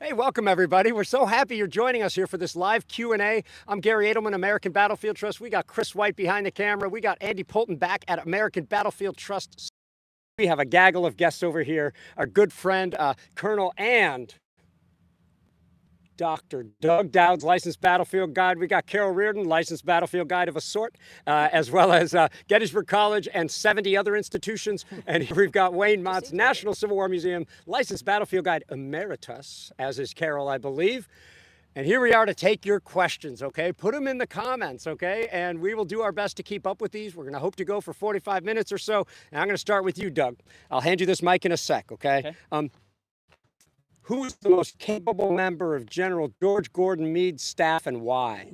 Hey, welcome everybody. We're so happy you're joining us here for this live Q&A. I'm Garry Adelman, American Battlefield Trust. We got Chris White behind the camera. We got Andy Poulton back at American Battlefield Trust. We have a gaggle of guests over here. Our good friend, Colonel and Dr. Doug Douds, licensed battlefield guide. We got Carol Reardon, licensed battlefield guide of a sort, as well as Gettysburg College and 70 other institutions. And we've got Wayne Motts, National Civil War Museum, licensed battlefield guide emeritus, as is Carol, I believe. And here we are to take your questions, okay? Put them in the comments, okay? And we will do our best to keep up with these. We're going to hope to go for 45 minutes or so. And I'm going to start with you, Doug. I'll hand you this mic in a sec, okay? Who is the most capable member of General George Gordon Meade's staff and why?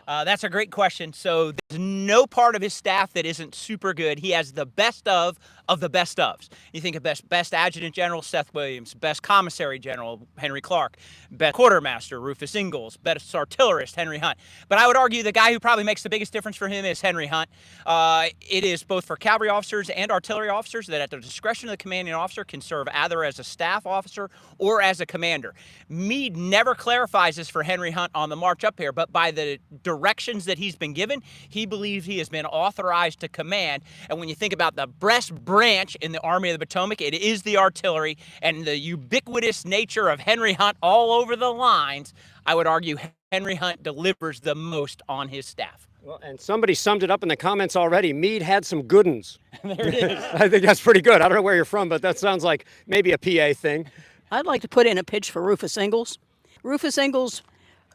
That's a great question. So there's no part of his staff that isn't super good. He has the best of the best ofs. You think of best adjutant general, Seth Williams, best commissary general, Henry Clark, best quartermaster, Rufus Ingalls, best artillerist, Henry Hunt. But I would argue the guy who probably makes the biggest difference for him is Henry Hunt. It is both for cavalry officers and artillery officers that at the discretion of the commanding officer can serve either as a staff officer or as a commander. Meade never clarifies this for Henry Hunt on the march up here, but by the directions that he's been given, he believes he has been authorized to command. And when you think about the breast branch in the Army of the Potomac, it is the artillery, and the ubiquitous nature of Henry Hunt all over the lines, I would argue Henry Hunt delivers the most on his staff. Well, and somebody summed it up in the comments already. Meade had some good uns. There it is. I think that's pretty good. I don't know where you're from, but that sounds like maybe a PA thing. I'd like to put in a pitch for Rufus Ingalls. Rufus Ingalls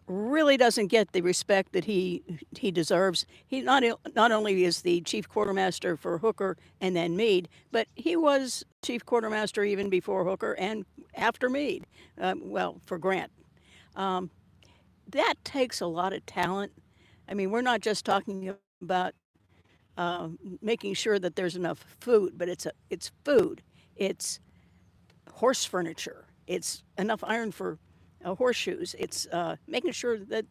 really doesn't get the respect that he deserves. He not only is the chief quartermaster for Hooker and then Meade, but he was chief quartermaster even before Hooker and after Meade, for Grant. That takes a lot of talent. I mean, we're not just talking about making sure that there's enough food, but it's food. It's horse furniture. It's enough iron for horseshoes. It's making sure that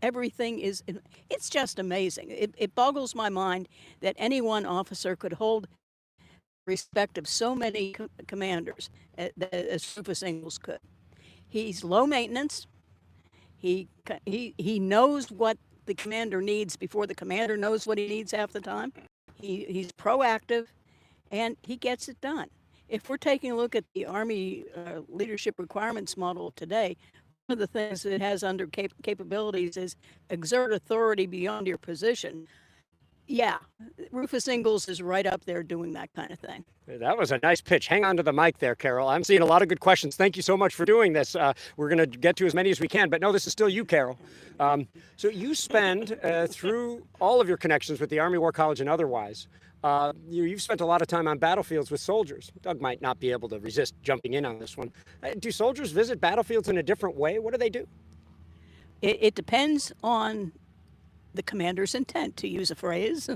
everything is. It's just amazing. It boggles my mind that any one officer could hold respect of so many commanders as Rufus Ingalls could. He's low maintenance. He knows what the commander needs before the commander knows what he needs half the time. He's proactive, and he gets it done. If we're taking a look at the Army leadership requirements model today, one of the things it has under capabilities is exert authority beyond your position. Yeah, Rufus Ingalls is right up there doing that kind of thing. That was a nice pitch. Hang on to the mic there, Carol. I'm seeing a lot of good questions. Thank you so much for doing this. We're going to get to as many as we can, but no, this is still you, Carol. So you spend, through all of your connections with the Army War College and otherwise, you've spent a lot of time on battlefields with soldiers. Doug might not be able to resist jumping in on this one. Do soldiers visit battlefields in a different way? What do they do? It depends on the commander's intent, to use a phrase.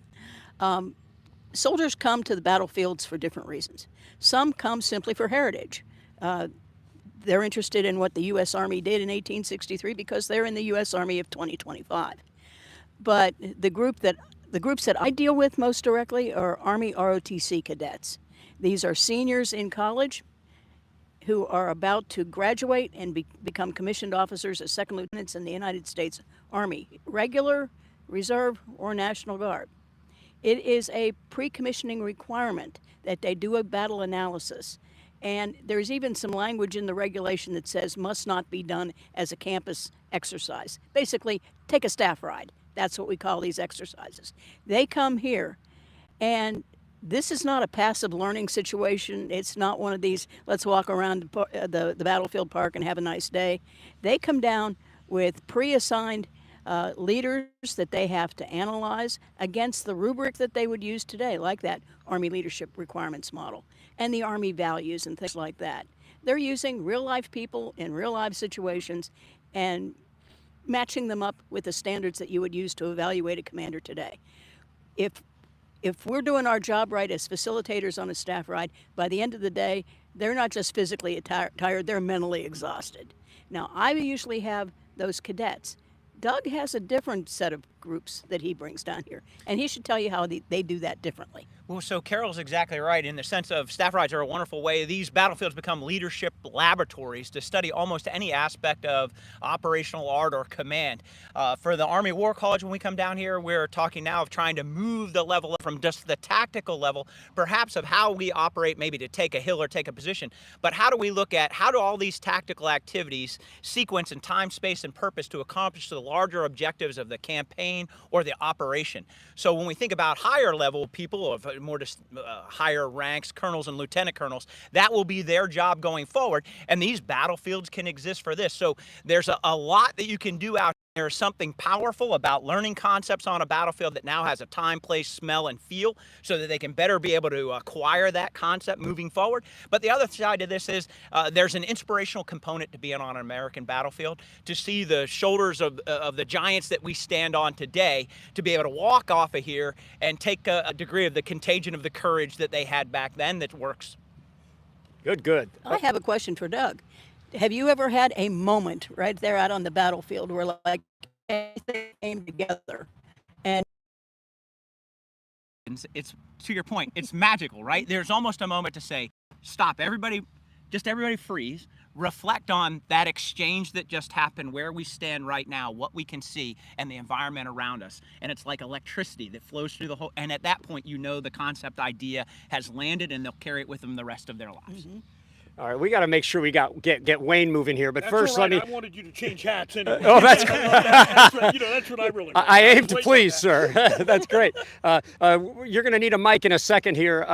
Soldiers come to the battlefields for different reasons. Some come simply for heritage. They're interested in what the U.S. Army did in 1863 because they're in the U.S. Army of 2025. But the groups that I deal with most directly are Army ROTC cadets. These are seniors in college who are about to graduate and become commissioned officers as second lieutenants in the United States Army, regular, reserve, or National Guard. It is a pre-commissioning requirement that they do a battle analysis. And there's even some language in the regulation that says must not be done as a campus exercise. Basically, take a staff ride. That's what we call these exercises. They come here, and this is not a passive learning situation. It's not one of these, let's walk around the battlefield park and have a nice day. They come down with pre-assigned leaders that they have to analyze against the rubric that they would use today, like that Army leadership requirements model and the Army values and things like that. They're using real-life people in real-life situations and matching them up with the standards that you would use to evaluate a commander today. If we're doing our job right as facilitators on a staff ride, by the end of the day, they're not just physically tired, they're mentally exhausted. Now, I usually have those cadets. Doug has a different set of groups that he brings down here, and he should tell you how they do that differently. Well, so Carol's exactly right in the sense of staff rides are a wonderful way. These battlefields become leadership laboratories to study almost any aspect of operational art or command. For the Army War College, when we come down here, we're talking now of trying to move the level from just the tactical level, perhaps of how we operate, maybe to take a hill or take a position, but how do we look at how do all these tactical activities sequence in time, space, and purpose to accomplish the larger objectives of the campaign or the operation. So when we think about higher level people of more higher ranks, colonels and lieutenant colonels, that will be their job going forward. And these battlefields can exist for this. So there's a lot that you can do out there. There's something powerful about learning concepts on a battlefield that now has a time, place, smell, and feel so that they can better be able to acquire that concept moving forward. But the other side of this is there's an inspirational component to being on an American battlefield, to see the shoulders of the giants that we stand on today, to be able to walk off of here and take a degree of the contagion of the courage that they had back then that works. Good. I have a question for Doug. Have you ever had a moment right there out on the battlefield where like everything came together and it's to your point, it's magical, right? There's almost a moment to say, stop, everybody freeze, reflect on that exchange that just happened, where we stand right now, what we can see, and the environment around us. And it's like electricity that flows through the whole, and at that point, you know the concept idea has landed and they'll carry it with them the rest of their lives. Mm-hmm. All right, we got to make sure we get Wayne moving here. But That's first, all right. let me. I wanted you to change hats anyway. Oh, that's that's what I really. I aim to please, sir. That's great. You're going to need a mic in a second here.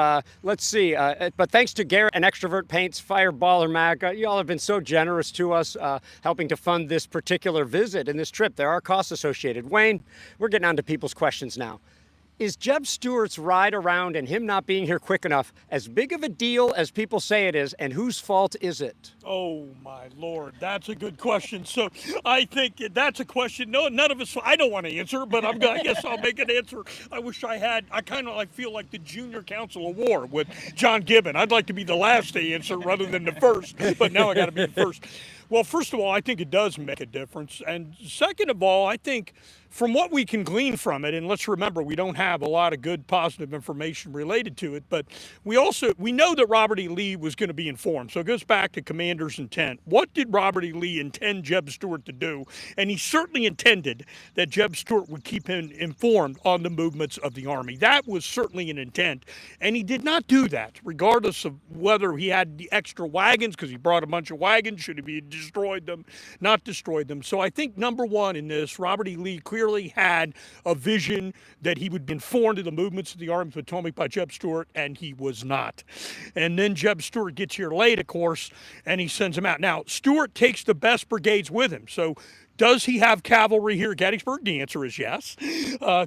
Let's see. But thanks to Garrett and Extrovert Paints, Fireballer Mag, you all have been so generous to us, helping to fund this particular visit and this trip. There are costs associated. Wayne, we're getting on to people's questions now. Is Jeb Stuart's ride around and him not being here quick enough as big of a deal as people say it is, and whose fault is it? Oh my Lord, that's a good question. So I think that's a question. No, none of us. I don't want to answer, but I guess I'll make an answer. I wish I had. I kind of feel like the Junior Council of War with John Gibbon. I'd like to be the last to answer rather than the first, but now I got to be the first. Well, first of all, I think it does make a difference, and second of all, I think from what we can glean from it, and let's remember we don't have a lot of good positive information related to it, but we know that Robert E. Lee was going to be informed. So it goes back to commander's intent. What did Robert E. Lee intend Jeb Stuart to do? And he certainly intended that Jeb Stuart would keep him informed on the movements of the Army. That was certainly an intent, and he did not do that, regardless of whether he had the extra wagons, because he brought a bunch of wagons. Should he have destroyed them, not destroyed them? So I think number one in this, Robert E. Lee clearly had a vision that he would be informed of the movements of the Army of the Potomac by Jeb Stuart, and he was not. And then Jeb Stuart gets here late, of course, and he sends him out. Now, Stuart takes the best brigades with him. So does he have cavalry here at Gettysburg? The answer is yes.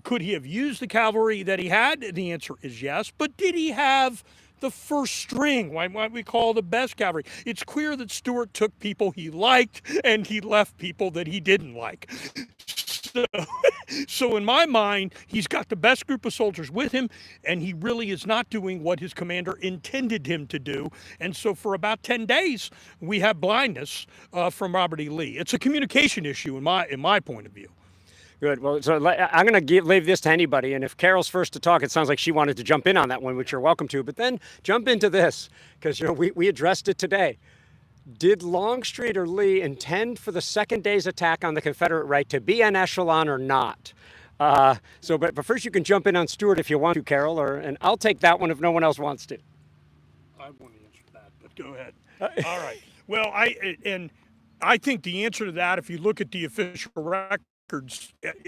Could he have used the cavalry that he had? The answer is yes. But did he have the first string, why we call the best cavalry? It's clear that Stuart took people he liked and he left people that he didn't like. So in my mind, he's got the best group of soldiers with him, and he really is not doing what his commander intended him to do. And so for about 10 days, we have blindness from Robert E. Lee. It's a communication issue in my point of view. Good. Well, so I'm going to leave this to anybody, and if Carol's first to talk, it sounds like she wanted to jump in on that one, which you're welcome to. But then jump into this, because we addressed it today. Did Longstreet or Lee intend for the second day's attack on the Confederate right to be an echelon or not? But first you can jump in on Stuart if you want to, Carol, and I'll take that one if no one else wants to. I want to answer that, but go ahead. All right. Well, I think the answer to that, if you look at the official records,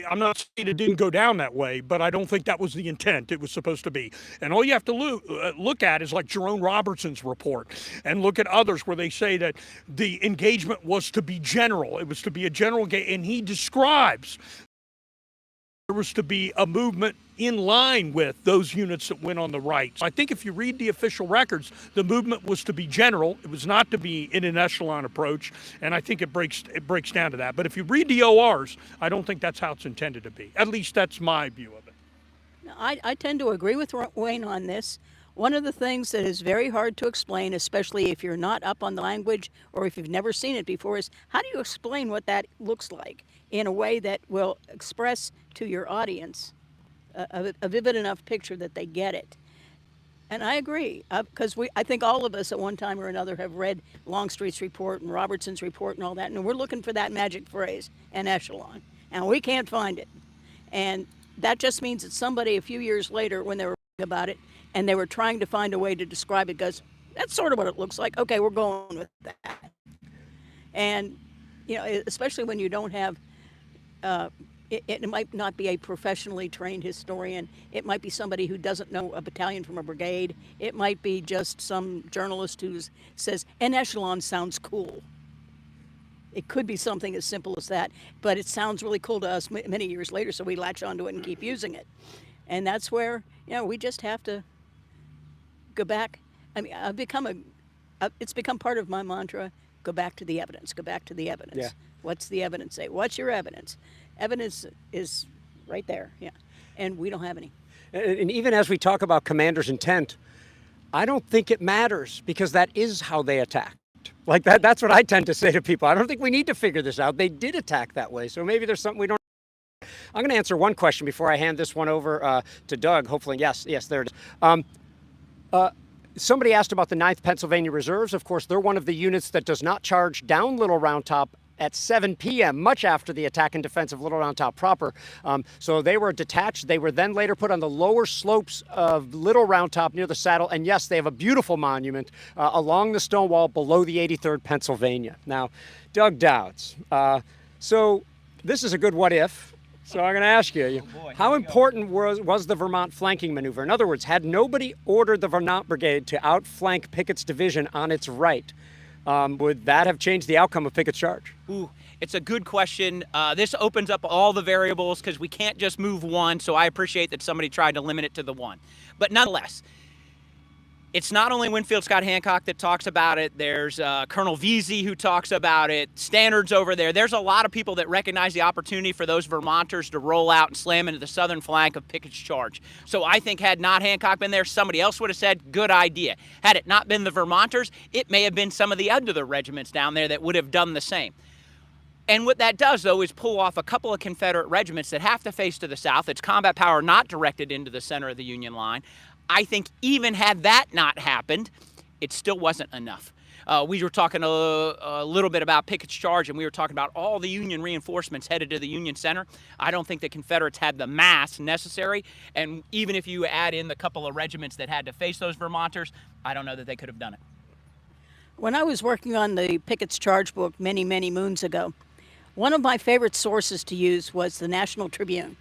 I'm not saying it didn't go down that way, but I don't think that was the intent it was supposed to be. And all you have to look at is like Jerome Robertson's report, and look at others where they say that the engagement was to be general. It was to be a general engagement, and he describes there was to be a movement in line with those units that went on the right. So I think if you read the official records, the movement was to be general. It was not to be in an echelon approach, and I think it breaks down to that. But if you read the ORs, I don't think that's how it's intended to be. At least that's my view of it. I tend to agree with Wayne on this. One of the things that is very hard to explain, especially if you're not up on the language or if you've never seen it before, is how do you explain what that looks like in a way that will express to your audience a vivid enough picture that they get it? And I agree, because I think all of us at one time or another have read Longstreet's report and Robertson's report and all that, and we're looking for that magic phrase, an echelon, and we can't find it. And that just means that somebody a few years later, when they were about it, and they were trying to find a way to describe it, goes, that's sort of what it looks like. Okay, we're going with that. And, you know, especially when you don't have, it might not be a professionally trained historian. It might be somebody who doesn't know a battalion from a brigade. It might be just some journalist who says, an echelon sounds cool. It could be something as simple as that, but it sounds really cool to us many years later, so we latch onto it and keep using it. And that's where, you know, we just have to go back. I mean, it's become part of my mantra, go back to the evidence, go back to the evidence. Yeah. What's the evidence say? What's your evidence? Evidence is right there, yeah. And we don't have any. And even as we talk about commander's intent, I don't think it matters because that is how they attacked. Like that's what I tend to say to people. I don't think we need to figure this out. They did attack that way. So maybe there's something we don't. I'm going to answer one question before I hand this one over to Doug. Hopefully, yes, there it is. Somebody asked about the 9th Pennsylvania Reserves. Of course, they're one of the units that does not charge down Little Round Top at 7 p.m., much after the attack and defense of Little Round Top proper. So they were detached. They were then later put on the lower slopes of Little Round Top near the saddle. And yes, they have a beautiful monument along the stone wall below the 83rd Pennsylvania. Now, Doug Douds. So this is a good what if. So I'm going to ask you, how important was the Vermont flanking maneuver? In other words, had nobody ordered the Vermont Brigade to outflank Pickett's division on its right, would that have changed the outcome of Pickett's charge? Ooh, it's a good question. This opens up all the variables because we can't just move one, so I appreciate that somebody tried to limit it to the one. But nonetheless, it's not only Winfield Scott Hancock that talks about it. There's Colonel Vesey who talks about it. Standards over there. There's a lot of people that recognize the opportunity for those Vermonters to roll out and slam into the southern flank of Pickett's charge. So I think had not Hancock been there, somebody else would have said, good idea. Had it not been the Vermonters, it may have been some of the other regiments down there that would have done the same. And what that does, though, is pull off a couple of Confederate regiments that have to face to the south. It's combat power not directed into the center of the Union line. I think even had that not happened, it still wasn't enough. We were talking a little bit about Pickett's charge, and we were talking about all the Union reinforcements headed to the Union center. I don't think the Confederates had the mass necessary, and even if you add in the couple of regiments that had to face those Vermonters, I don't know that they could have done it. When I was working on the Pickett's charge book many, many moons ago, one of my favorite sources to use was the National Tribune.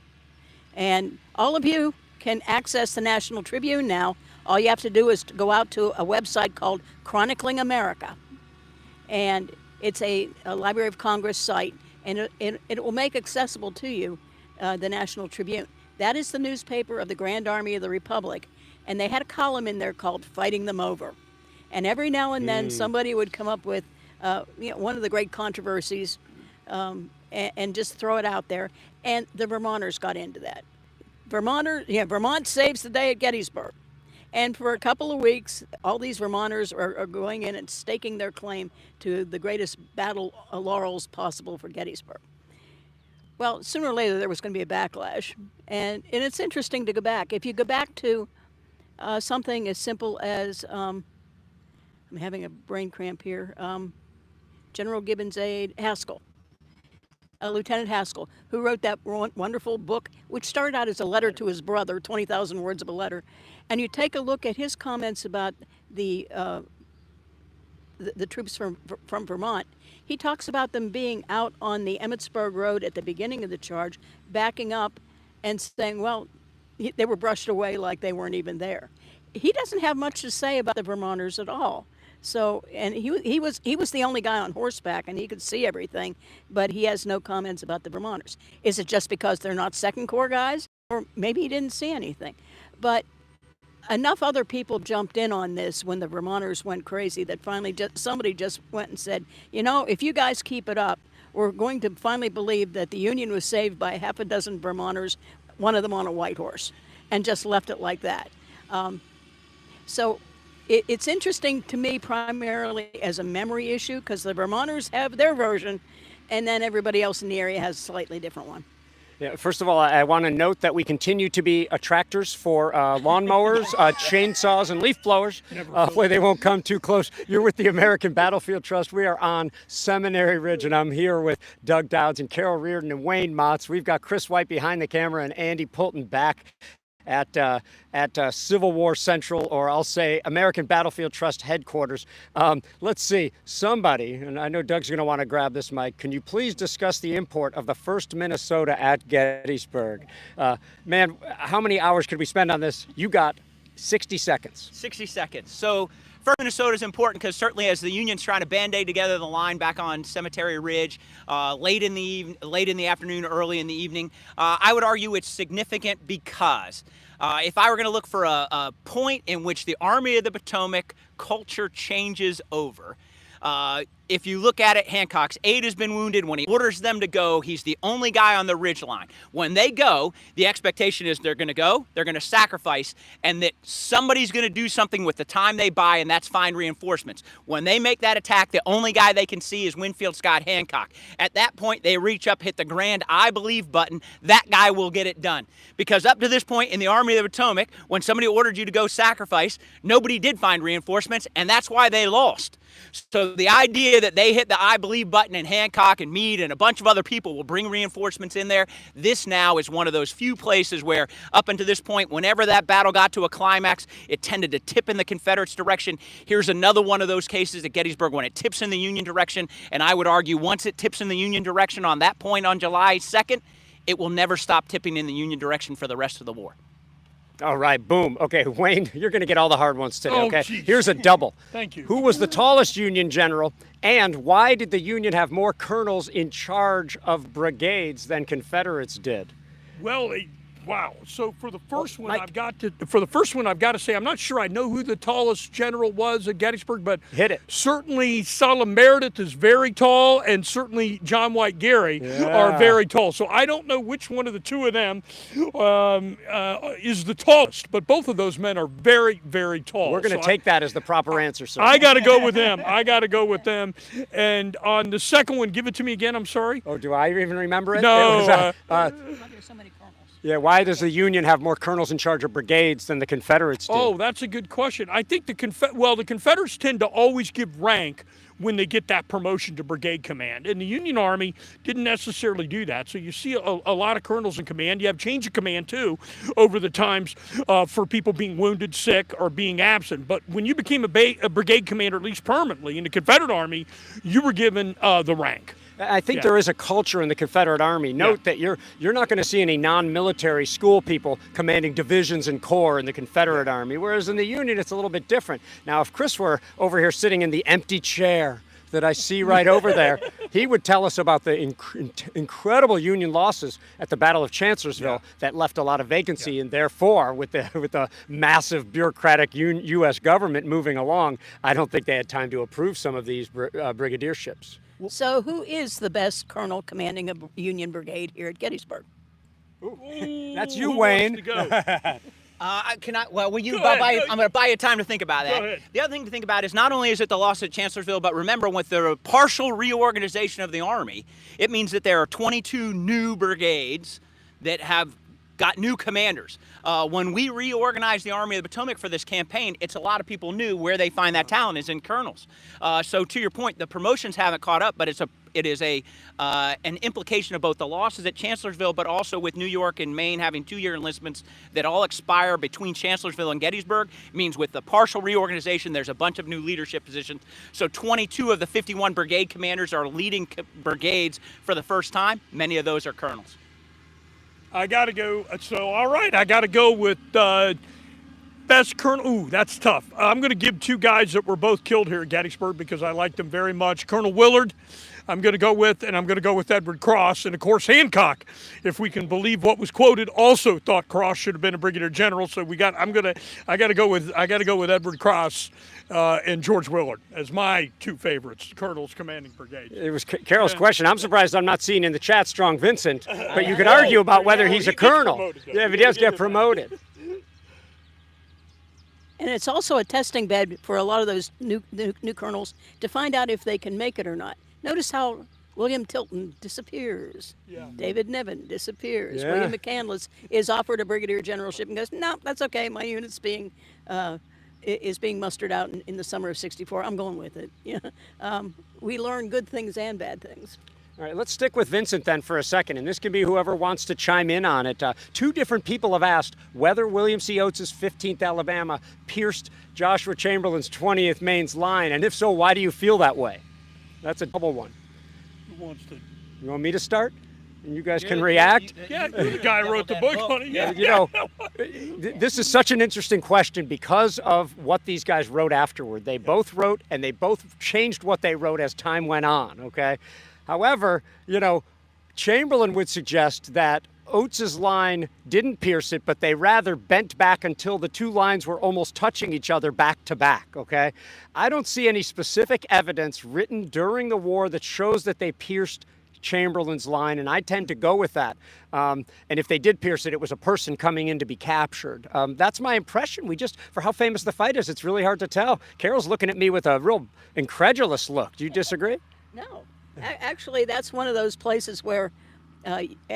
And all of you can access the National Tribune now. All you have to do is to go out to a website called Chronicling America. And it's a Library of Congress site, and it will make accessible to you the National Tribune. That is the newspaper of the Grand Army of the Republic. And they had a column in there called Fighting Them Over. And every now and then somebody would come up with one of the great controversies and just throw it out there. And the Vermonters got into that. Vermont saves the day at Gettysburg. And for a couple of weeks, all these Vermonters are going in and staking their claim to the greatest battle laurels possible for Gettysburg. Well, sooner or later, there was going to be a backlash. And it's interesting to go back. If you go back to something as simple as, I'm having a brain cramp here, General Gibbon's aide, Haskell. Lieutenant Haskell, who wrote that wonderful book, which started out as a letter to his brother, 20,000 words of a letter. And you take a look at his comments about the troops from Vermont. He talks about them being out on the Emmetsburg Road at the beginning of the charge, backing up and saying, well, they were brushed away like they weren't even there. He doesn't have much to say about the Vermonters at all. So, and he was the only guy on horseback, and he could see everything, but he has no comments about the Vermonters. Is it just because they're not Second Corps guys? Or maybe he didn't see anything. But enough other people jumped in on this when the Vermonters went crazy that finally somebody just went and said, you know, if you guys keep it up, we're going to finally believe that the Union was saved by half a dozen Vermonters, one of them on a white horse, and just left it like that. So it's interesting to me primarily as a memory issue because the Vermonters have their version, and then everybody else in the area has a slightly different one. Yeah, first of all, I want to note that we continue to be attractors for lawnmowers, chainsaws, and leaf blowers, where they won't come too close. You're with the American Battlefield Trust. We are on Seminary Ridge, and I'm here with Doug Douds and Carol Reardon and Wayne Motts. We've got Chris White behind the camera and Andy Poulton back at Civil War Central, or I'll say American Battlefield Trust headquarters. Let's see, somebody, and I know Doug's going to want to grab this mic, can you please discuss the import of the 1st Minnesota at Gettysburg? Man, how many hours could we spend on this? You got 60 seconds. 60 seconds. So first, Minnesota is important because certainly as the Union's trying to band-aid together the line back on Cemetery Ridge, late in the afternoon, early in the evening, I would argue it's significant because if I were going to look for a point in which the Army of the Potomac culture changes over, if you look at it, Hancock's aide has been wounded. When he orders them to go, he's the only guy on the ridge line. When they go, the expectation is they're going to go, they're going to sacrifice, and that somebody's going to do something with the time they buy, and that's find reinforcements. When they make that attack, the only guy they can see is Winfield Scott Hancock. At that point, they reach up, hit the grand I believe button. That guy will get it done. Because up to this point in the Army of the Potomac, when somebody ordered you to go sacrifice, nobody did find reinforcements, and that's why they lost. So the idea that they hit the I believe button and Hancock and Meade and a bunch of other people will bring reinforcements in there, this now is one of those few places where up until this point, whenever that battle got to a climax, it tended to tip in the Confederates' direction. Here's another one of those cases at Gettysburg when it tips in the Union direction, and I would argue once it tips in the Union direction on that point on July 2nd, it will never stop tipping in the Union direction for the rest of the war. All right, boom. Okay, Wayne, you're going to get all the hard ones today, Oh, okay? geez. Here's a double. Thank you. Who was the tallest Union general, and why did the Union have more colonels in charge of brigades than Confederates did? Well, wow. So for the first one, Mike. I've got to say I'm not sure I know who the tallest general was at Gettysburg, but Hit it. certainly Solomon Meredith is very tall, and certainly John White Garry are very tall. So I don't know which one of the two of them is the tallest, but both of those men are very, very tall. We're going to So take that as the proper answer, sir. I got to go with them. And on the second one, give it to me again. I'm sorry. Oh, do I even remember it? No, It was, There's so many colonels. yeah, why does the Union have more colonels in charge of brigades than the Confederates do? Oh, that's a good question. I think the Confederates tend to always give rank when they get that promotion to brigade command. And the Union Army didn't necessarily do that. So you see a lot of colonels in command. You have change of command, too, over the times for people being wounded, sick, or being absent. But when you became a brigade commander, at least permanently, in the Confederate Army, you were given the rank. I think there is a culture in the Confederate Army. Note that you're not going to see any non-military school people commanding divisions and corps in the Confederate Army, whereas in the Union it's a little bit different. Now, if Chris were over here sitting in the empty chair that I see right over there, he would tell us about the incredible Union losses at the Battle of Chancellorsville that left a lot of vacancy, and therefore, with the massive bureaucratic U.S. government moving along, I don't think they had time to approve some of these brigadierships. So who is the best colonel commanding a Union brigade here at Gettysburg? That's you, Who Wayne. wants to go? Can I? Well, will you? Go ahead. I'm going to buy you time to think about that. Go ahead. The other thing to think about is not only is it the loss at Chancellorsville, but remember, with the partial reorganization of the Army, it means that there are 22 new brigades that have got new commanders. When we reorganized the Army of the Potomac for this campaign, it's a lot of people knew where they find that talent is in colonels. So to your point, the promotions haven't caught up, but it is an implication of both the losses at Chancellorsville, but also with New York and Maine having 2-year enlistments that all expire between Chancellorsville and Gettysburg. Means with the partial reorganization, there's a bunch of new leadership positions. So 22 of the 51 brigade commanders are leading brigades for the first time. Many of those are colonels. I got to go. So, all right, I got to go with best colonel. Ooh, that's tough. I'm going to give two guys that were both killed here at Gettysburg because I liked them very much. Colonel Willard, I'm going to go with, and I'm going to go with Edward Cross. And, of course, Hancock, if we can believe what was quoted, also thought Cross should have been a brigadier general. So I got to go with Edward Cross and George Willard as my two favorites, colonels commanding brigades. It was Carol's question. I'm surprised I'm not seeing in the chat Strong Vincent, but you could argue about whether he's a colonel. Yeah, if he does get promoted. And it's also a testing bed for a lot of those new colonels to find out if they can make it or not. Notice how William Tilton disappears. Yeah. David Niven disappears. Yeah. William McCandless is offered a brigadier generalship and goes, no, that's okay. My unit's being mustered out in the summer of '64. I'm going with it. Yeah. We learn good things and bad things. All right, let's stick with Vincent then for a second, and this can be whoever wants to chime in on it. Two different people have asked whether William C. Oates' 15th Alabama pierced Joshua Chamberlain's 20th Maine's line, and if so, why do you feel that way? That's a double one. Who wants to? You want me to start? And you guys can react? Yeah, you're the guy who wrote the book on it. Yeah. You know, this is such an interesting question because of what these guys wrote afterward. They both wrote, and they both changed what they wrote as time went on, okay? However, you know, Chamberlain would suggest that Oates's line didn't pierce it, but they rather bent back until the two lines were almost touching each other back to back, okay? I don't see any specific evidence written during the war that shows that they pierced Chamberlain's line, and I tend to go with that. And if they did pierce it, it was a person coming in to be captured. That's my impression. For how famous the fight is, it's really hard to tell. Carol's looking at me with a real incredulous look. Do you disagree? No. Actually, that's one of those places where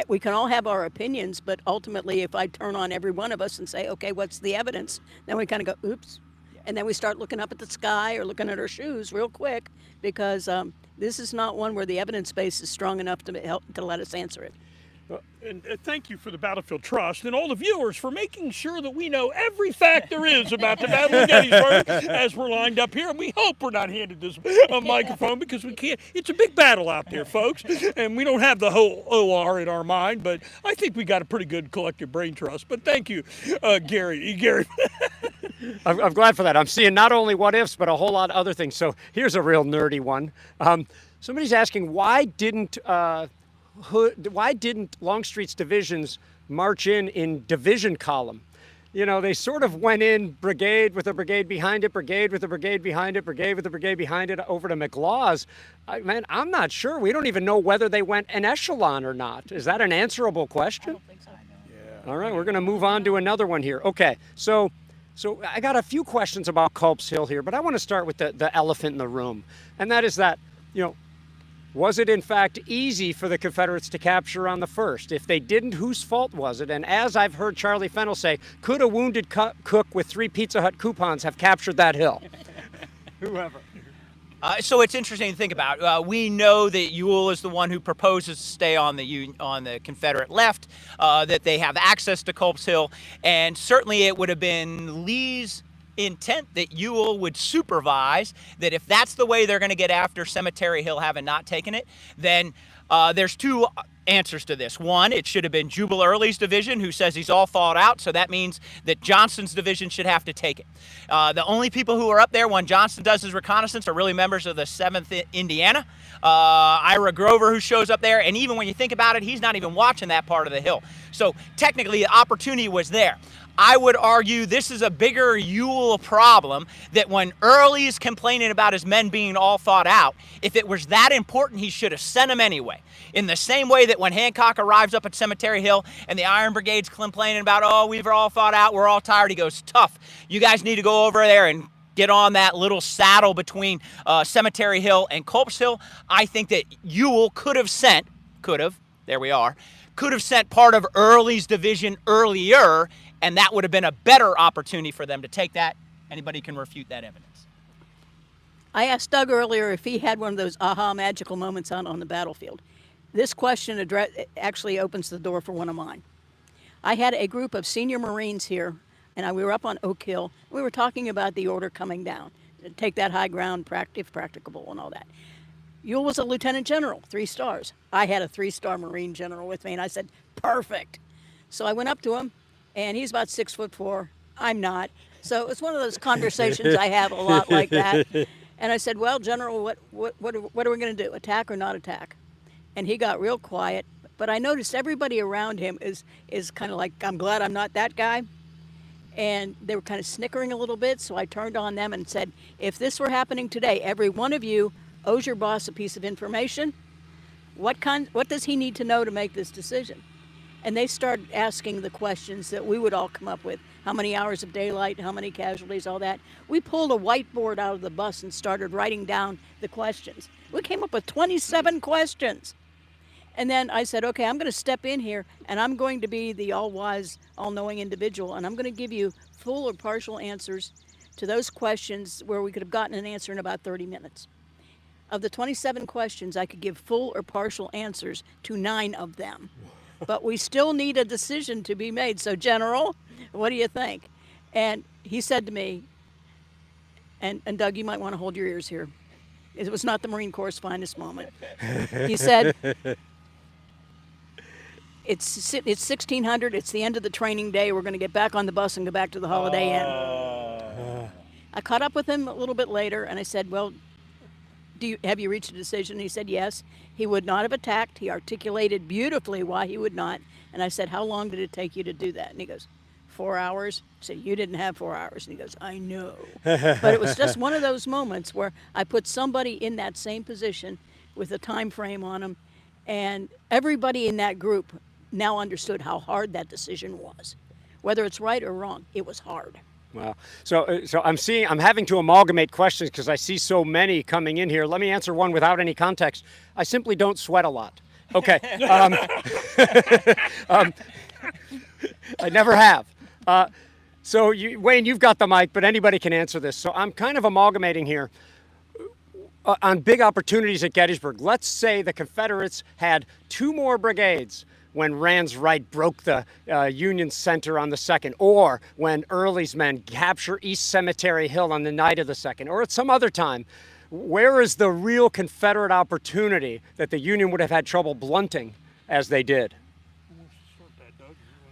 we can all have our opinions, but ultimately, if I turn on every one of us and say, okay, what's the evidence? Then we kind of go, oops. And then we start looking up at the sky or looking at our shoes real quick because this is not one where the evidence base is strong enough to let us answer it. And thank you for the Battlefield Trust and all the viewers for making sure that we know every fact there is about the Battle of Gettysburg as we're lined up here. And we hope we're not handed this microphone because we can't. It's a big battle out there, folks, and we don't have the whole OR in our mind. But I think we got a pretty good collective brain trust. But thank you, Gary. I'm glad for that. I'm seeing not only what ifs, but a whole lot of other things. So here's a real nerdy one. Somebody's asking why didn't Longstreet's divisions march in division column? You know, they sort of went in brigade with a brigade behind it, brigade with a brigade behind it, brigade with a brigade behind it over to McLaws. Man, I'm not sure. We don't even know whether they went an echelon or not. Is that an answerable question? I don't think so. Yeah. All right, we're going to move on to another one here. Okay, so I got a few questions about Culp's Hill here, but I want to start with the elephant in the room, and that is that, you know, was it in fact easy for the Confederates to capture on the 1st? If they didn't, whose fault was it? And as I've heard Charlie Fennell say, could a wounded cook with 3 Pizza Hut coupons have captured that hill? Whoever. So it's interesting to think about. We know that Ewell is the one who proposes to stay on the Confederate left, that they have access to Culp's Hill, and certainly it would have been Lee's intent that Ewell would supervise that if that's the way they're going to get after Cemetery Hill, having not taken it, then there's two answers to this. One, it should have been Jubal Early's division, who says he's all thawed out, so that means that Johnston's division should have to take it. The only people who are up there when Johnston does his reconnaissance are really members of the 7th Indiana. Ira Grover, who shows up there, and even when you think about it, he's not even watching that part of the hill. So technically, the opportunity was there. I would argue this is a bigger Ewell problem, that when Early is complaining about his men being all thought out, if it was that important, he should have sent them anyway. In the same way that when Hancock arrives up at Cemetery Hill and the Iron Brigade's complaining about, oh, we've all thought out, we're all tired, he goes, tough. You guys need to go over there and get on that little saddle between Cemetery Hill and Culp's Hill. I think that Ewell could have sent part of Early's division earlier, and that would have been a better opportunity for them to take that. Anybody can refute that evidence. I asked Doug earlier if he had one of those aha magical moments on the battlefield. This question actually opens the door for one of mine. I had a group of senior Marines here, and we were up on Oak Hill. We were talking about the order coming down, take that high ground, if practicable, and all that. Ewell was a lieutenant general, 3 stars. I had a 3-star Marine general with me, and I said, perfect. So I went up to him, and he's about 6'4". I'm not. So it's one of those conversations I have a lot like that. And I said, well, General, what are we going to do, attack or not attack? And he got real quiet. But I noticed everybody around him is kind of like, I'm glad I'm not that guy. And they were kind of snickering a little bit. So I turned on them and said, if this were happening today, every one of you owes your boss a piece of information. What does he need to know to make this decision? And they started asking the questions that we would all come up with. how many hours of daylight, how many casualties, all that. We pulled a whiteboard out of the bus and started writing down the questions. We came up with 27 questions. And then I said, okay, I'm going to step in here, and I'm going to be the all-wise, all-knowing individual, and I'm going to give you full or partial answers to those questions where we could have gotten an answer in about 30 minutes. Of the 27 questions, I could give full or partial answers to 9 of them. But we still need a decision to be made. So, General, what do you think? And he said to me, and Doug, you might want to hold your ears here. It was not the Marine Corps' finest moment. He said, it's 1600, it's the end of the training day, we're going to get back on the bus and go back to the Holiday Inn. I caught up with him a little bit later, and I said, well, have you reached a decision? And he said yes. He would not have attacked. He articulated beautifully why he would not. And I said, how long did it take you to do that? And he goes, 4 hours. I said, you didn't have 4 hours. And he goes, I know. But it was just one of those moments where I put somebody in that same position with a time frame on them, and everybody in that group now understood how hard that decision was. Whether it's right or wrong, it was hard. Wow. So I'm having to amalgamate questions because I see so many coming in here. Let me answer one without any context. I simply don't sweat a lot. Okay. I never have. So Wayne, you've got the mic, but anybody can answer this. So I'm kind of amalgamating here. On big opportunities at Gettysburg, let's say the Confederates had 2 more brigades when Rand's right broke the Union center on the 2nd, or when Early's men capture East Cemetery Hill on the night of the 2nd, or at some other time. Where is the real Confederate opportunity that the Union would have had trouble blunting as they did?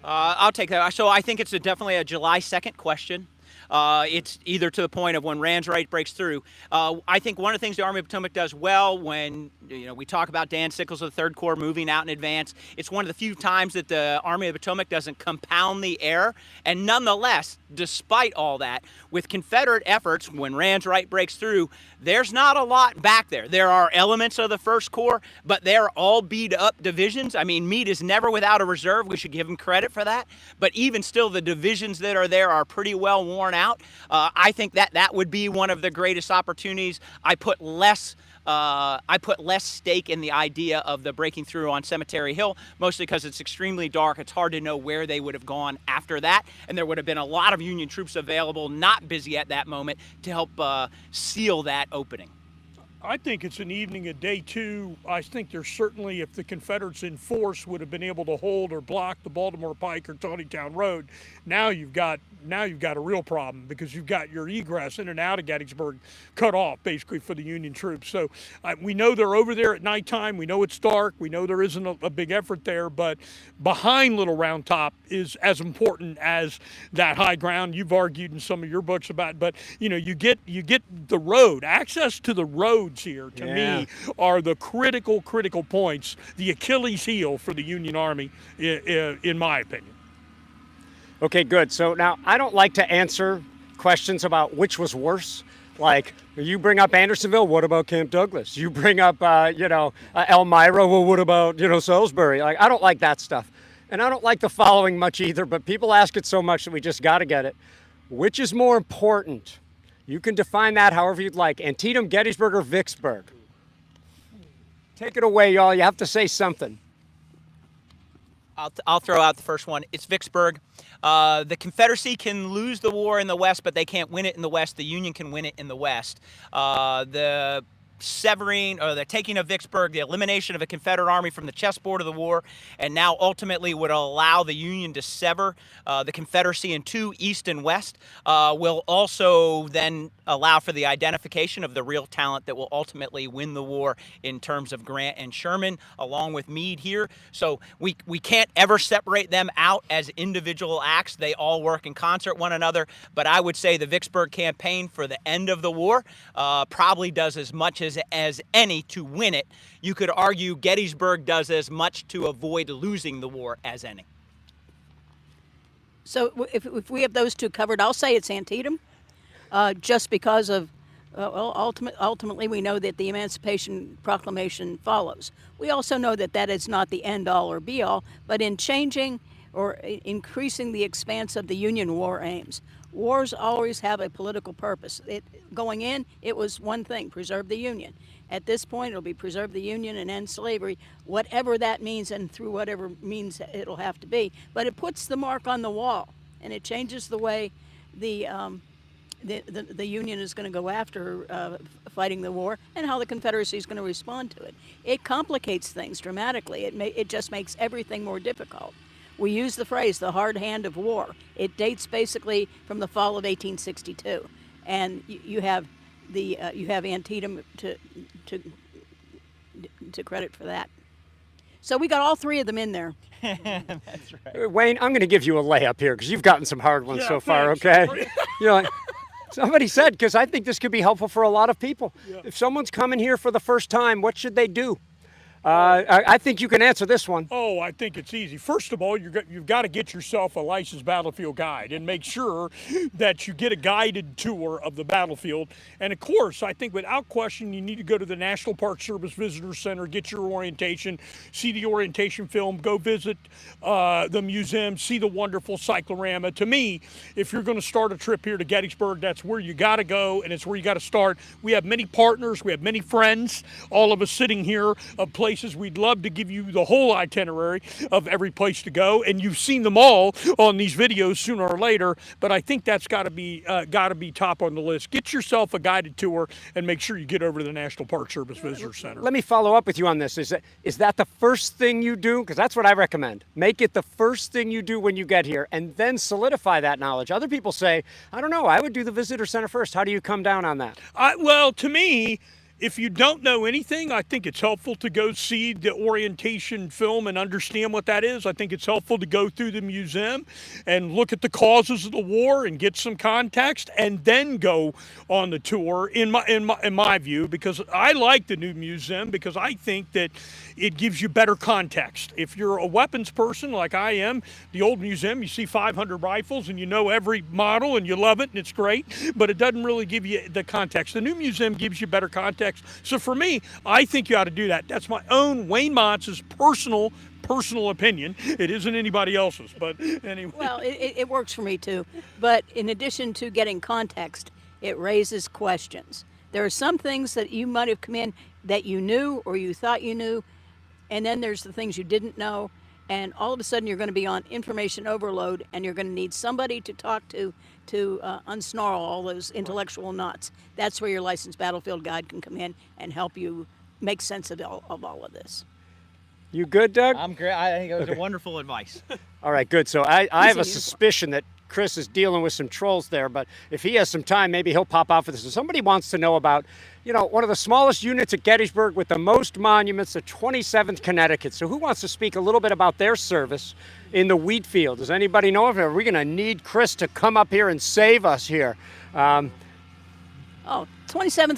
I'll take that. So I think it's definitely a July 2nd question. It's either to the point of when Rand's right breaks through. I think one of the things the Army of Potomac does well when we talk about Dan Sickles of the 3rd Corps moving out in advance, it's one of the few times that the Army of Potomac doesn't compound the error. And nonetheless, despite all that, with Confederate efforts, when Rand's right breaks through, there's not a lot back there. There are elements of the 1st Corps, but they're all beat up divisions. I mean, Meade is never without a reserve. We should give him credit for that. But even still, the divisions that are there are pretty well worn out. I think that would be one of the greatest opportunities. I put less stake in the idea of the breaking through on Cemetery Hill, mostly because it's extremely dark. It's hard to know where they would have gone after that, and there would have been a lot of Union troops available, not busy at that moment, to help seal that opening. I think it's an evening of day 2. I think there's certainly, if the Confederates in force would have been able to hold or block the Baltimore Pike or Tawnytown Road, now you've got a real problem, because you've got your egress in and out of Gettysburg cut off basically for the Union troops. So we know they're over there at nighttime. We know it's dark. We know there isn't a big effort there, but behind Little Round Top is as important as that high ground. You've argued in some of your books about, but you get the road, access to the roads here to me are the critical points, the Achilles heel for the Union Army, in my opinion. Okay, good. So now I don't like to answer questions about which was worse. Like, you bring up Andersonville, what about Camp Douglas? You bring up, Elmira, well, what about, Salisbury? Like, I don't like that stuff. And I don't like the following much either, but people ask it so much that we just got to get it. Which is more important? You can define that however you'd like. Antietam, Gettysburg, or Vicksburg? Take it away, y'all. You have to say something. I'll throw out the first one. It's Vicksburg. The Confederacy can lose the war in the West, but they can't win it in the West. The Union can win it in the West. The severing or the taking of Vicksburg, the elimination of a Confederate army from the chessboard of the war, and now ultimately would allow the Union to sever the Confederacy in 2, East and West, will also then allow for the identification of the real talent that will ultimately win the war in terms of Grant and Sherman, along with Meade here. So we can't ever separate them out as individual acts. They all work in concert one another, but I would say the Vicksburg campaign for the end of the war probably does as much as any to win it. You could argue Gettysburg does as much to avoid losing the war as any. So if we have those two covered, I'll say it's Antietam, just because of, ultimately we know that the Emancipation Proclamation follows. We also know that that is not the end all or be all, but in changing or increasing the expanse of the Union war aims. Wars always have a political purpose. Going in, it was one thing, preserve the Union. At this point, it'll be preserve the Union and end slavery, whatever that means and through whatever means it'll have to be. But it puts the mark on the wall, and it changes the way the Union is going to go after fighting the war and how the Confederacy is going to respond to it. It complicates things dramatically. It just makes everything more difficult. We use the phrase "the hard hand of war." It dates basically from the fall of 1862, and you have Antietam to credit for that. So we got all three of them in there. That's right. Wayne, I'm going to give you a layup here because you've gotten some hard ones Yeah, so far, thanks. okay? You know, somebody said, because I think this could be helpful for a lot of people. Yeah. If someone's coming here for the first time, what should they do? I think you can answer this one. Oh, I think it's easy. First of all, you've got to get yourself a licensed battlefield guide and make sure that you get a guided tour of the battlefield. And of course, I think without question, you need to go to the National Park Service Visitor Center, get your orientation, see the orientation film, go visit the museum, see the wonderful cyclorama. To me, if you're going to start a trip here to Gettysburg, that's where you got to go, and it's where you got to start. We have many partners, we have many friends, all of us sitting here of places. We'd love to give you the whole itinerary of every place to go, and you've seen them all on these videos sooner or later. But I think that's got to be top on the list. Get yourself a guided tour and make sure you get over to the National Park Service Visitor Center. Let me follow up with you on this. Is that the first thing you do? Because that's what I recommend. Make it the first thing you do when you get here, and then solidify that knowledge. Other people say, I don't know, I would do the visitor center first. How do you come down on that? Well, to me, if you don't know anything, I think it's helpful to go see the orientation film and understand what that is. I think it's helpful to go through the museum and look at the causes of the war and get some context, and then go on the tour. In my view, because I like the new museum because I think that it gives you better context. If you're a weapons person like I am, the old museum, you see 500 rifles and you know every model and you love it and it's great, but it doesn't really give you the context. The new museum gives you better context. So for me, I think you ought to do that. That's my own Wayne Motts' personal opinion. It isn't anybody else's, but anyway. Well, it works for me too. But in addition to getting context, it raises questions. There are some things that you might have come in that you knew or you thought you knew, and then there's the things you didn't know, and all of a sudden you're going to be on information overload, and you're going to need somebody to talk to unsnarl all those intellectual knots. That's where your licensed battlefield guide can come in and help you make sense of all of this. You good, Doug? I'm great. I think it was a wonderful advice. All right, good. So I have a Easy. suspicion that Chris is dealing with some trolls there, but if he has some time, maybe he'll pop out for this. So somebody wants to know about, one of the smallest units at Gettysburg with the most monuments, the 27th Connecticut. So who wants to speak a little bit about their service in the wheat field? Does anybody know if we're going to need Chris to come up here and save us here? 27th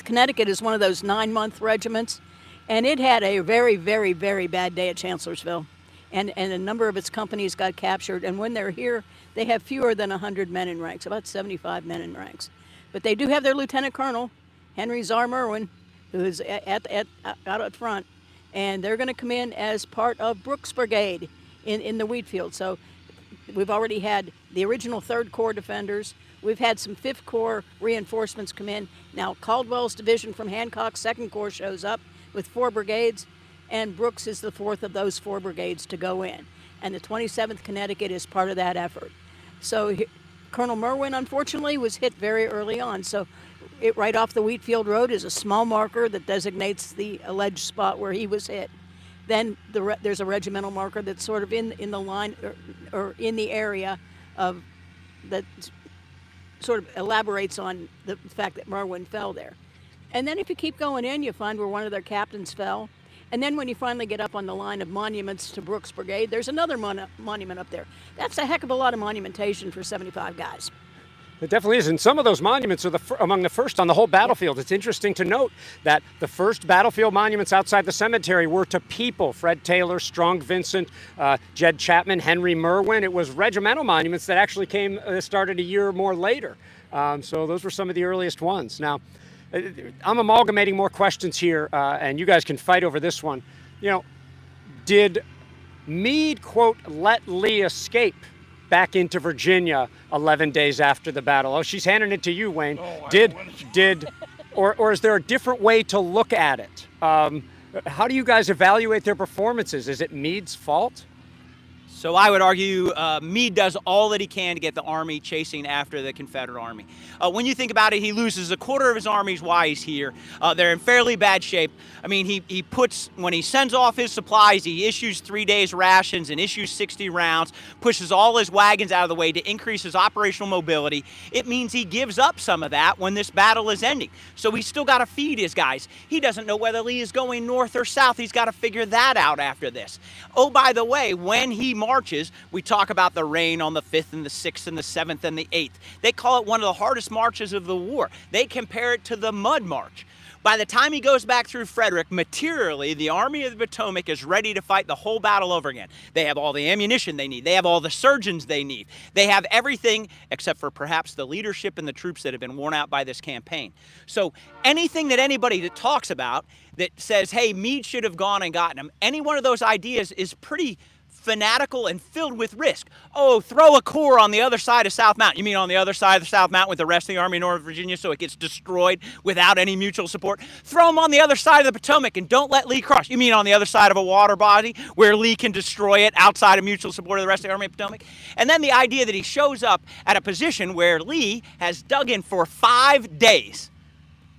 Connecticut is one of those 9-month regiments, and it had a very, very, very bad day at Chancellorsville. And a number of its companies got captured, and when they're here, they have fewer than 100 men in ranks, about 75 men in ranks. But they do have their Lieutenant Colonel, Henry Czar Merwin, who is out at front, and they're going to come in as part of Brooks' brigade in the wheat field. So we've already had the original 3rd Corps defenders. We've had some 5th Corps reinforcements come in. Now Caldwell's division from Hancock's 2nd Corps shows up with 4 brigades, and Brooks is the 4th of those 4 brigades to go in. And the 27th Connecticut is part of that effort. So Colonel Merwin, unfortunately, was hit very early on. So right off the Wheatfield Road is a small marker that designates the alleged spot where he was hit. Then there's a regimental marker that's sort of in the line or in the area of that sort of elaborates on the fact that Merwin fell there. And then if you keep going in, you find where one of their captains fell. And then when you finally get up on the line of monuments to Brooks' brigade, there's another monument up there. That's a heck of a lot of monumentation for 75 guys. It definitely is, and some of those monuments are among the first on the whole battlefield. It's interesting to note that the first battlefield monuments outside the cemetery were to people: Fred Taylor, Strong Vincent, Jed Chapman, Henry Merwin. It was regimental monuments that actually started a year or more later. So those were some of the earliest ones. Now, I'm amalgamating more questions here, and you guys can fight over this one. Did Meade, quote, let Lee escape back into Virginia 11 days after the battle. Oh, she's handing it to you, Wayne. Or is there a different way to look at it? How do you guys evaluate their performances? Is it Meade's fault? So I would argue Meade does all that he can to get the Army chasing after the Confederate Army. When you think about it, he loses a quarter of his armies while he's here. They're in fairly bad shape. I mean, when he sends off his supplies, he issues 3 days rations and issues 60 rounds, pushes all his wagons out of the way to increase his operational mobility. It means he gives up some of that when this battle is ending. So he's still got to feed his guys. He doesn't know whether Lee is going north or south. He's got to figure that out after this. Oh, by the way, when he marches, we talk about the rain on the 5th and the 6th and the 7th and the 8th. They call it one of the hardest marches of the war. They compare it to the Mud March. By the time he goes back through Frederick, materially, the Army of the Potomac is ready to fight the whole battle over again. They have all the ammunition they need. They have all the surgeons they need. They have everything except for perhaps the leadership and the troops that have been worn out by this campaign. So anything that anybody that talks about that says, hey, Meade should have gone and gotten him, any one of those ideas is pretty fanatical and filled with risk. Oh, throw a corps on the other side of South Mountain. You mean on the other side of the South Mountain with the rest of the Army of Northern Virginia so it gets destroyed without any mutual support? Throw them on the other side of the Potomac and don't let Lee cross. You mean on the other side of a water body where Lee can destroy it outside of mutual support of the rest of the Army of the Potomac? And then the idea that he shows up at a position where Lee has dug in for 5 days.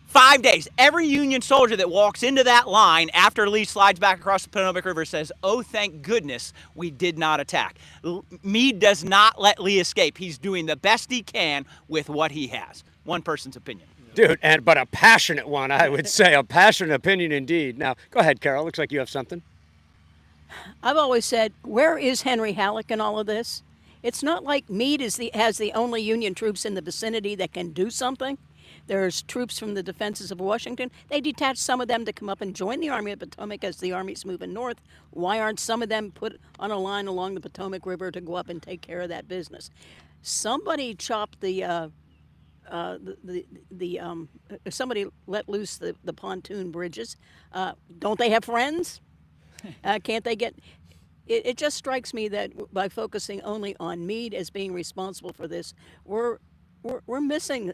5 days. Every Union soldier that walks into that line after Lee slides back across the Potomac River says, oh, thank goodness we did not attack. Meade does not let Lee escape. He's doing the best he can with what he has. One person's opinion. Dude, but a passionate one, I would say. A passionate opinion indeed. Now, go ahead, Carol. Looks like you have something. I've always said, where is Henry Halleck in all of this? It's not like Meade has the only Union troops in the vicinity that can do something. There's troops from the defenses of Washington. They detached some of them to come up and join the Army of the Potomac as the Army's moving north. Why aren't some of them put on a line along the Potomac River to go up and take care of that business? Somebody chopped somebody let loose the pontoon bridges. Don't they have friends? Can't they get? It just strikes me that by focusing only on Meade as being responsible for this, we're missing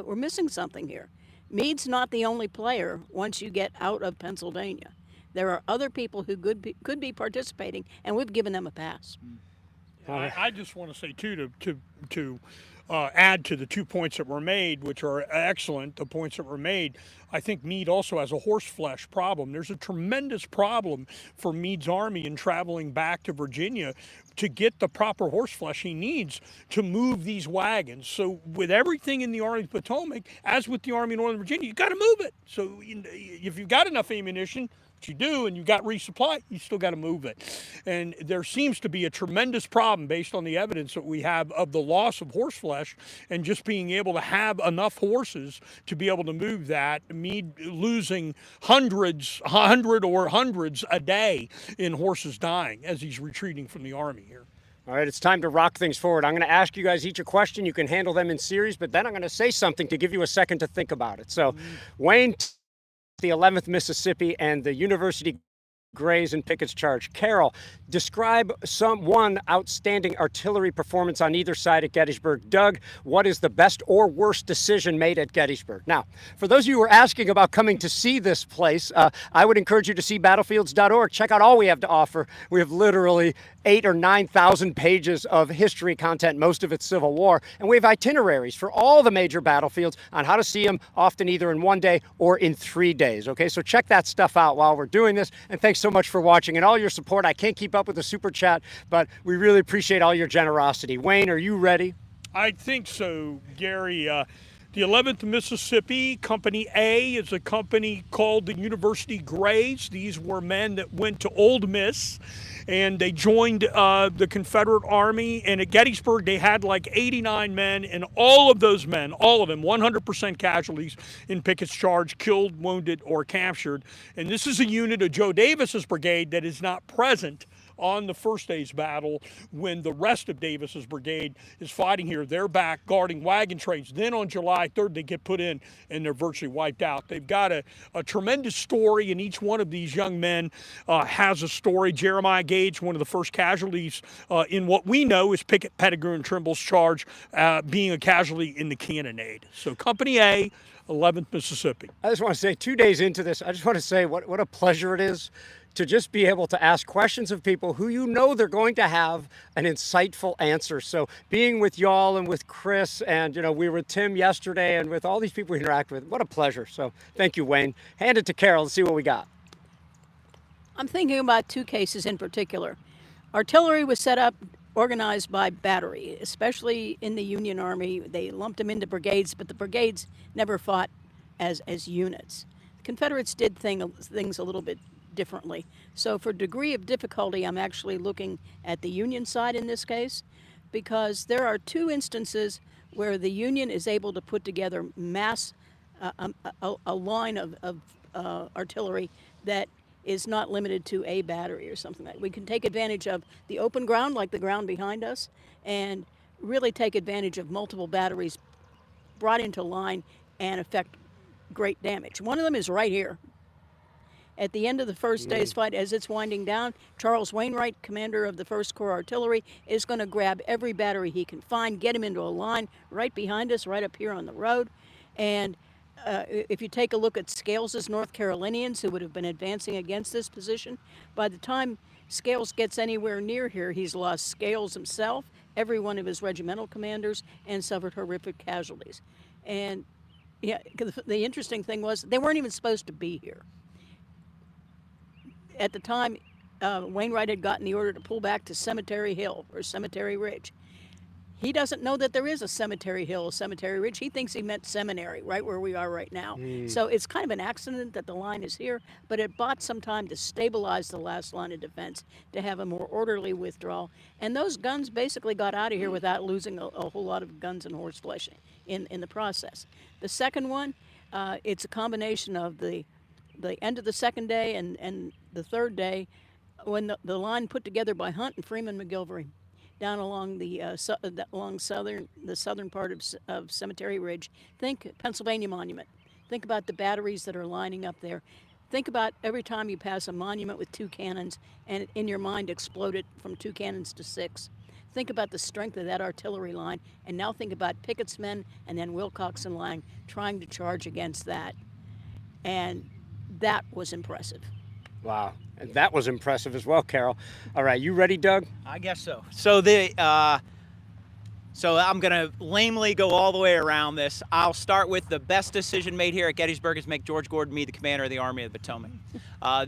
we're missing something here. Meade's not the only player once you get out of Pennsylvania. There are other people who could be participating, and we've given them a pass. I just want to say too to add to the 2 points that were made, which are excellent. The points that were made. I think Meade also has a horseflesh problem. There's a tremendous problem for Meade's army in traveling back to Virginia to get the proper horseflesh he needs to move these wagons. So with everything in the Army of the Potomac, as with the Army of Northern Virginia, you got to move it. So if you've got enough ammunition, which you do, and you've got resupply, you still got to move it. And there seems to be a tremendous problem based on the evidence that we have of the loss of horseflesh and just being able to have enough horses to be able to move that. Meade losing hundreds a day in horses dying as he's retreating from the Army here. All right, it's time to rock things forward. I'm going to ask you guys each a question. You can handle them in series, but then I'm going to say something to give you a second to think about it. So, Wayne, the 11th Mississippi and the University Grays and Pickett's charge. Carol, describe one outstanding artillery performance on either side at Gettysburg. Doug, what is the best or worst decision made at Gettysburg? Now, for those of you who are asking about coming to see this place, I would encourage you to see battlefields.org. Check out all we have to offer. We have literally 8,000 or 9,000 pages of history content, most of it Civil War, and we have itineraries for all the major battlefields on how to see them, often either in 1 day or in 3 days. Okay, so check that stuff out while we're doing this, and thanks so much for watching and all your support. I can't keep up with the super chat, but we really appreciate all your generosity. Wayne, are you ready? I think so, Gary. The 11th Mississippi, Company A, is a company called the University Grays. These were men that went to Ole Miss, and they joined the Confederate Army. And at Gettysburg, they had like 89 men, and all of those men, all of them, 100% casualties in Pickett's charge, killed, wounded, or captured. And this is a unit of Joe Davis's brigade that is not present on the first day's battle when the rest of Davis's brigade is fighting here. They're back guarding wagon trains. Then on July 3rd, they get put in and they're virtually wiped out. They've got a tremendous story, and each one of these young men has a story. Jeremiah Gage, one of the first casualties in what we know is Pickett, Pettigrew, and Trimble's charge, being a casualty in the cannonade. So Company A, 11th Mississippi. I just want to say, 2 days into this, I just want to say what a pleasure it is to just be able to ask questions of people who you know they're going to have an insightful answer. So being with y'all and with Chris, and we were with Tim yesterday, and with all these people we interact with, what a pleasure. So thank you, Wayne. Hand it to Carol. Let's see what we got. I'm thinking about two cases in particular. Artillery was set up, organized by battery, especially in the Union Army. They lumped them into brigades, but the brigades never fought as units. The Confederates did things a little bit differently. So for degree of difficulty, I'm actually looking at the Union side in this case, because there are two instances where the Union is able to put together a line of artillery that is not limited to a battery or something like that. We can take advantage of the open ground, like the ground behind us, and really take advantage of multiple batteries brought into line and affect great damage. One of them is right here. At the end of the first day's fight, as it's winding down, Charles Wainwright, commander of the 1st Corps Artillery, is going to grab every battery he can find, get him into a line right behind us, right up here on the road. And if you take a look at Scales's North Carolinians, who would have been advancing against this position, by the time Scales gets anywhere near here, he's lost Scales himself, every one of his regimental commanders, and suffered horrific casualties. And yeah, the interesting thing was they weren't even supposed to be here. At the time, Wainwright had gotten the order to pull back to Cemetery Hill or Cemetery Ridge. He doesn't know that there is a Cemetery Hill, a Cemetery Ridge. He thinks he meant seminary, right where we are right now. So it's kind of an accident that the line is here, but it bought some time to stabilize the last line of defense, to have a more orderly withdrawal. And those guns basically got out of here without losing a whole lot of guns and horseflesh in the process. The second one, it's a combination of the end of the second day and the third day, when the line put together by Hunt and Freeman McGilvery down along the southern part of Cemetery Ridge. Think Pennsylvania Monument. Think about the batteries that are lining up there. Think about every time you pass a monument with 2 cannons and in your mind explode it from 2 cannons to 6. Think about the strength of that artillery line, and now think about Pickett's men and then Wilcox and Lang trying to charge against that. And that was impressive. Wow. And that was impressive as well, Carol. All right, you ready, Doug? I guess so. So so I'm gonna lamely go all the way around this. I'll start with the best decision made here at Gettysburg is make George Gordon Meade the commander of the Army of the Potomac.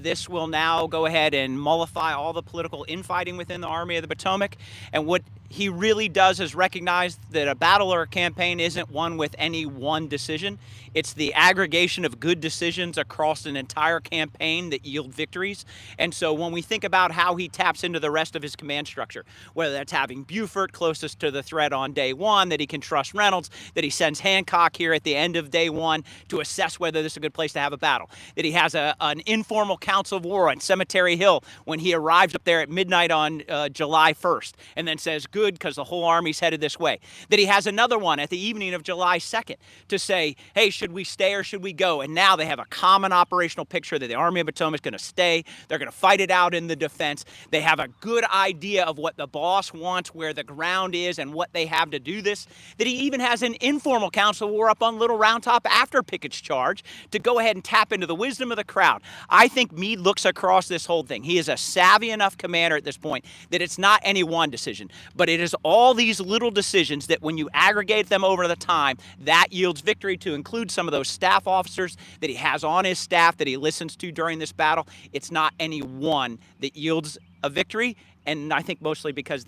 This will now go ahead and mollify all the political infighting within the Army of the Potomac. And what he really does is recognize that a battle or a campaign isn't won with any one decision. It's the aggregation of good decisions across an entire campaign that yield victories. And so when we think about how he taps into the rest of his command structure, whether that's having Buford closest to the threat on day one, that he can trust Reynolds, that he sends Hancock here at the end of day one to assess whether this is a good place to have a battle, that he has an informal council of war on Cemetery Hill when he arrives up there at midnight on July 1st and then says, good, because the whole army's headed this way. That he has another one at the evening of July 2nd to say, hey, should we stay or should we go? And now they have a common operational picture that the Army of Potomac is going to stay. They're going to fight it out in the defense. They have a good idea of what the boss wants, where the ground is, and what they have to do this. That he even has an informal council war up on Little Round Top after Pickett's charge to go ahead and tap into the wisdom of the crowd. I think Meade looks across this whole thing. He is a savvy enough commander at this point that it's not any one decision, but it is all these little decisions that when you aggregate them over the time, that yields victory, to include some of those staff officers that he has on his staff that he listens to during this battle. It's not any one that yields a victory, and I think mostly because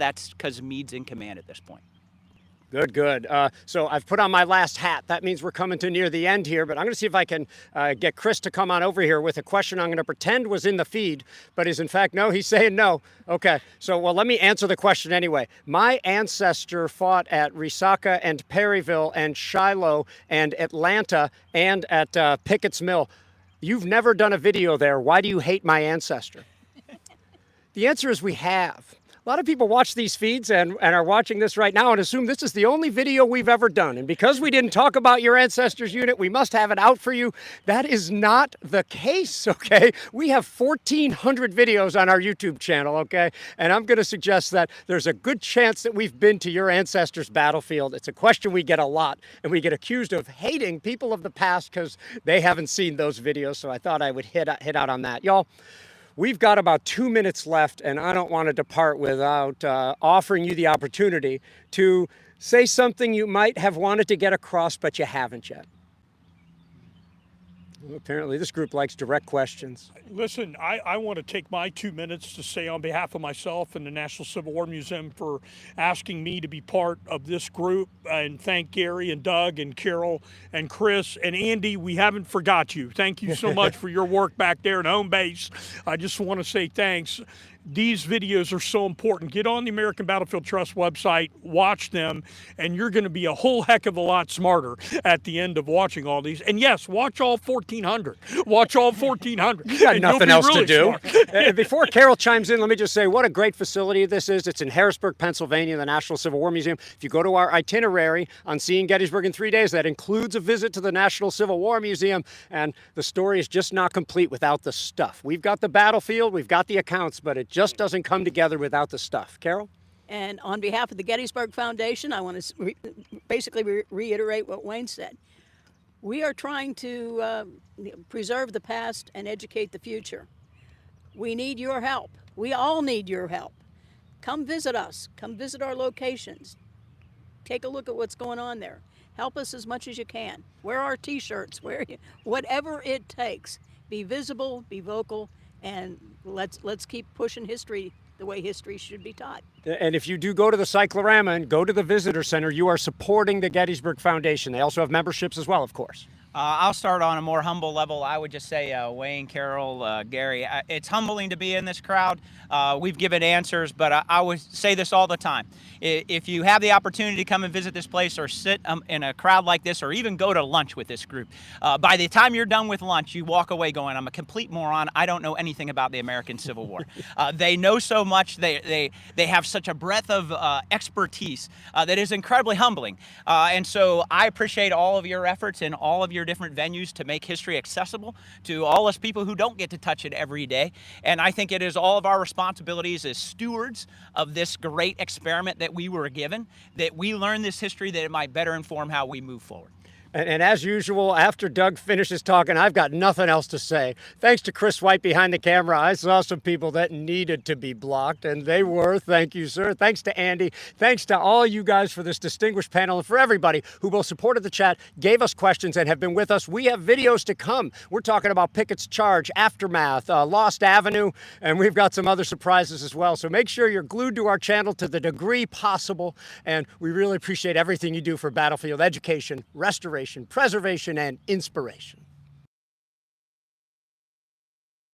Meade's in command at this point. Good, good. So I've put on my last hat. That means we're coming to near the end here, but I'm going to see if I can get Chris to come on over here with a question I'm going to pretend was in the feed, but is in fact no. He's saying no. Okay, so well, let me answer the question anyway. My ancestor fought at Resaca and Perryville and Shiloh and Atlanta and at Pickett's Mill. You've never done a video there. Why do you hate my ancestor? The answer is we have. A lot of people watch these feeds and are watching this right now and assume this is the only video we've ever done. And because we didn't talk about your ancestors unit, we must have it out for you. That is not the case, okay? We have 1,400 videos on our YouTube channel, okay? And I'm going to suggest that there's a good chance that we've been to your ancestors' battlefield. It's a question we get a lot, and we get accused of hating people of the past because they haven't seen those videos. So I thought I would hit out on that. Y'all, we've got about 2 minutes left, and I don't want to depart without offering you the opportunity to say something you might have wanted to get across, but you haven't yet. Well, apparently, this group likes direct questions. Listen, I want to take my 2 minutes to say on behalf of myself and the National Civil War Museum for asking me to be part of this group, and thank Gary and Doug and Carol and Chris and Andy. We haven't forgot you. Thank you so much for your work back there at home base. I just want to say thanks. These videos are so important. Get on the American Battlefield Trust website, watch them, and you're going to be a whole heck of a lot smarter at the end of watching all these. And yes, watch all 1,400. Watch all 1,400. You got nothing else to do. Before Carol chimes in, let me just say what a great facility this is. It's in Harrisburg, Pennsylvania, the National Civil War Museum. If you go to our itinerary on Seeing Gettysburg in 3 days, that includes a visit to the National Civil War Museum, and the story is just not complete without the stuff. We've got the battlefield, we've got the accounts, but it just doesn't come together without the stuff. Carol? And on behalf of the Gettysburg Foundation, I want to basically reiterate what Wayne said. We are trying to preserve the past and educate the future. We need your help. We all need your help. Come visit us. Come visit our locations. Take a look at what's going on there. Help us as much as you can. Wear our t-shirts, whatever it takes. Be visible, be vocal, and let's keep pushing history the way history should be taught. And if you do go to the Cyclorama and go to the Visitor Center, you are supporting the Gettysburg Foundation. They also have memberships as well, of course. I'll start on a more humble level. I would just say, Wayne, Carol, Gary, it's humbling to be in this crowd. We've given answers, but I would say this all the time. If you have the opportunity to come and visit this place or sit in a crowd like this or even go to lunch with this group, by the time you're done with lunch, you walk away going, I'm a complete moron. I don't know anything about the American Civil War. They know so much. They have such a breadth of expertise that is incredibly humbling. And so I appreciate all of your efforts and all of your different venues to make history accessible to all us people who don't get to touch it every day. And I think it is all of our responsibilities as stewards of this great experiment that we were given, that we learn this history, that it might better inform how we move forward. And as usual, after Doug finishes talking, I've got nothing else to say. Thanks to Chris White behind the camera, I saw some people that needed to be blocked, and they were. Thank you, sir. Thanks to Andy. Thanks to all you guys for this distinguished panel, and for everybody who both supported the chat, gave us questions, and have been with us. We have videos to come. We're talking about Pickett's Charge, Aftermath, Lost Avenue, and we've got some other surprises as well. So make sure you're glued to our channel to the degree possible, and we really appreciate everything you do for battlefield education, restoration, preservation, and inspiration.